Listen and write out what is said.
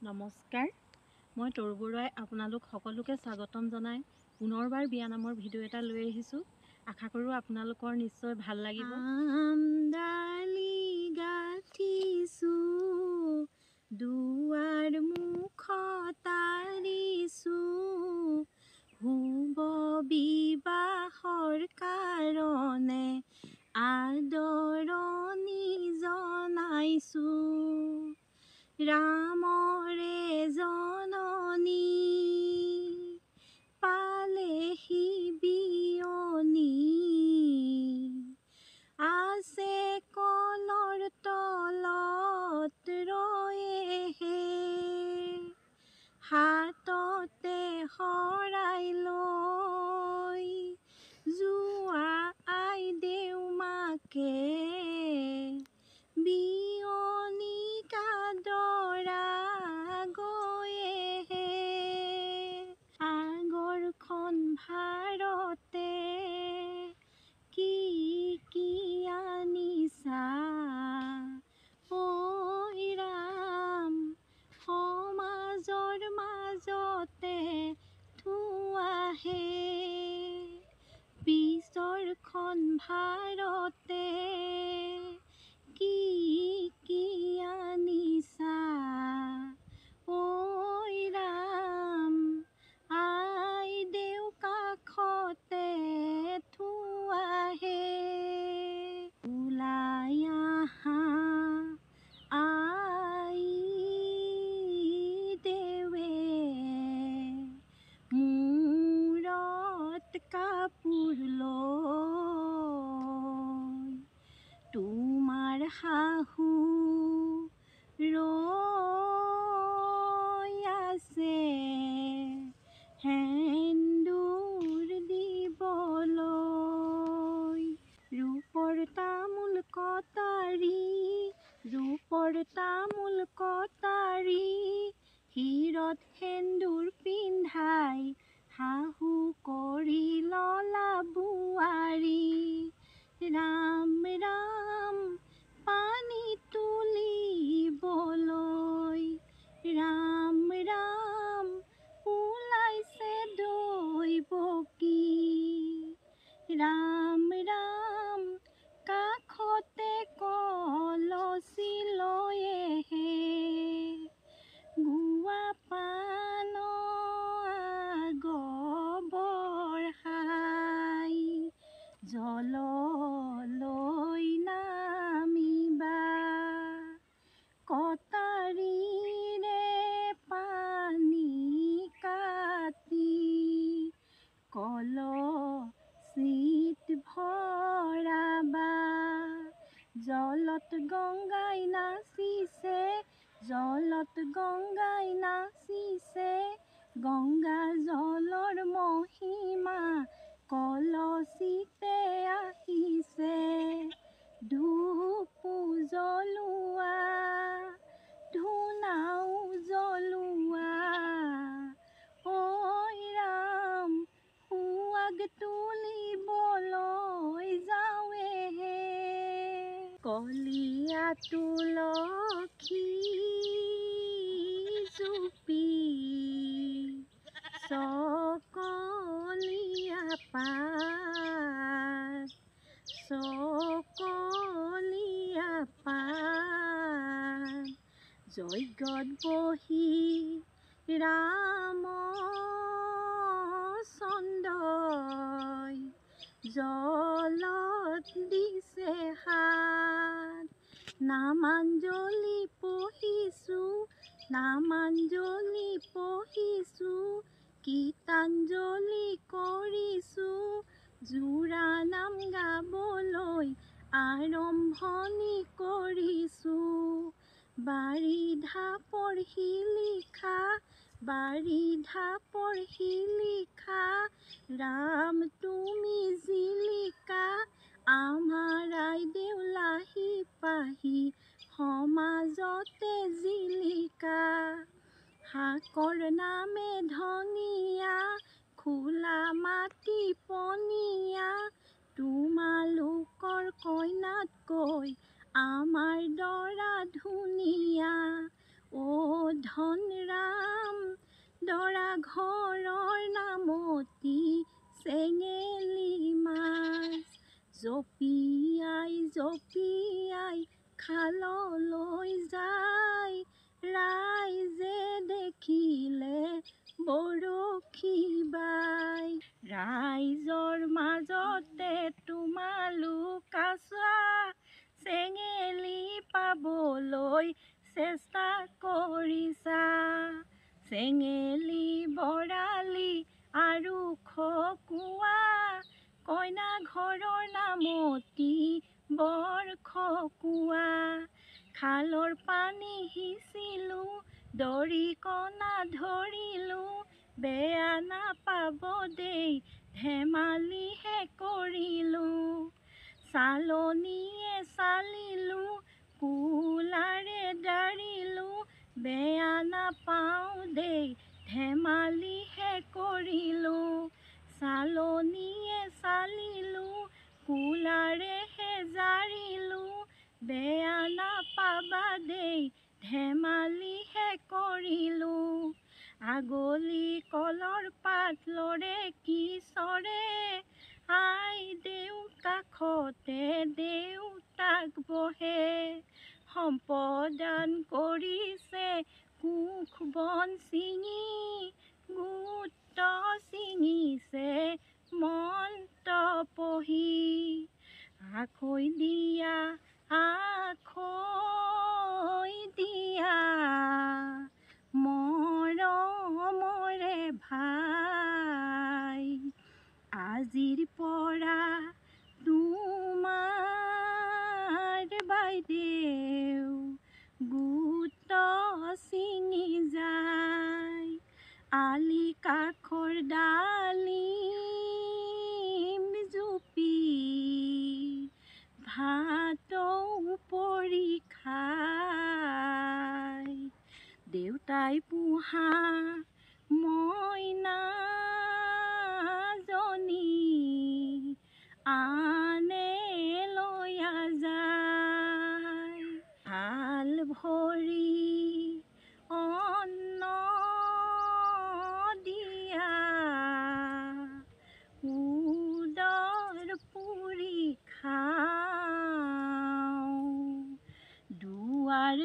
নমস্কাৰ, মই তৰু বৰুৱাই আপোনালোক সকলোকে স্বাগতম জনাই পুনৰবাৰ বিয়ানামৰ ভিডিঅ' এটা লৈ আহিছোঁ। আশা কৰোঁ আপোনালোকৰ নিশ্চয় ভাল লাগিব। আমডালি গাঠিছোঁ, দুৱাৰ মুখত আৰিছোঁ, শুভ বিবাহৰ কাৰণে আদৰণি জনাইছোঁ। ৰামৰে জননী পালেহি বিয়নী, আছে কলৰ তলত ৰয়েহে, হাততে শৰাই লৈ যোৱা আইদেউ মাকে ভাৰতে কি কি আনিছা, ঐ ৰাম সমাজৰ মাজতে থোৱাহে, পিছৰখন ভাৰতে কি কি আনিছা, ঐ ৰাম কাষতে থোৱাহে। ওলাই আহা আইদেৱে, মূৰত কাপোৰ লৈ, তোমাৰ শাহু ৰৈ আছে ৰূপৰ তামোল কটাৰী, ৰূপৰ তামোল কটাৰী, শিৰত সেন্দুৰ পিন্ধাই শাহু কৰি ললা বোৱাৰী। ৰাম ৰাম পানী তুলিবলৈ, ৰাম ৰাম ওলাইছে দৈৱকী, ৰাম ৰাম কাষতে কলচি লৈহে, গুৱা পান গবৰ খাই জললৈ নামিবা, কটাৰীৰে পানী কাটি কলচিত ভৰাবা। জলত গংগাই নাচিছে, জলত গংগাই নাচিছে, গংগা জলৰ মহিমা কলচিতে আহিছে। ধূপ জ্বলোৱা, ধূনাও জ্বলোৱা, ঐ ৰাম সুৱাগ তুলিবলৈ যাওঁহে, কলীয়া তুলসী জুপি, চকলীয়া পাত, চকলীয়া পাত, যজ্ঞত বহি ৰামচন্দ্ৰই জলত দিছে হাত। নামাঞ্জলি পঢ়িছোঁ, নামাঞ্জলি পঢ়িছোঁ, গীতাঞ্জলি কৰিছোঁ, যোৰা নাম গাবলৈ আৰম্ভণি কৰিছোঁ। বাৰিধা শিলিখা, বাৰিধা শিলিখা, ৰাম তুমি জিলিকা, আমাৰ আইদেউ লাহি পাহি সমাজতে জিলিকা। শাকৰ নামে ধনিয়া, খোলা মাটি পনীয়া, তোমালোকৰ কইনাতকৈ আমাৰ দৰা ধুনীয়া। অ ধন ঘৰৰ নামতি চেঙেলী মাছ জপিয়াই জপিয়াই খাললৈ যায় ৰাইজে দেখিলে বৰশী বাই ৰাইজৰ মাজতে তোমালোক আছা চেঙেলী পাবলৈ চেষ্টা কৰিছা চেঙেলী বৰালি আৰু খকুৱা কইনা ঘৰৰ নামতি বৰ খকুৱা খালৰ পানী সিঁচিলোঁ দৰিকণা ধৰিলোঁ বেয়া নাপাব দেই ধেমালিহে কৰিলোঁ চালনীয়ে চালিলোঁ কুলাৰে দাৰিলোঁ বেয়া নাপাওঁ দেই ধেমালিহে কৰিলোঁ চালনীয়ে চালিলোঁ কুলাৰেহে জাৰিলোঁ বেয়া নাপাবা দেই ধেমালিহে কৰিলোঁ আগলি কলৰ পাত লৰে কিশোৰে আই দেউ কাষতে দেউতাক বহে সম্পদান কৰিছে কুশ বন ছিঙি গোট ছিঙিছে মন্ত পহি আখৈ দিয়া মৰমৰে ভাই আজিৰ পৰা তোমাৰ বাইদেউ গোট ছিঙি যায় আলি কাষৰ ডালিম জুপি ভাতৌ পৰি খায় দেউতাই পোহা মইনাজনী আনে লৈয়া যায় হাল ভৰি অন্ন দিয়া উদৰ পুৰি খাওঁ দুৱাৰ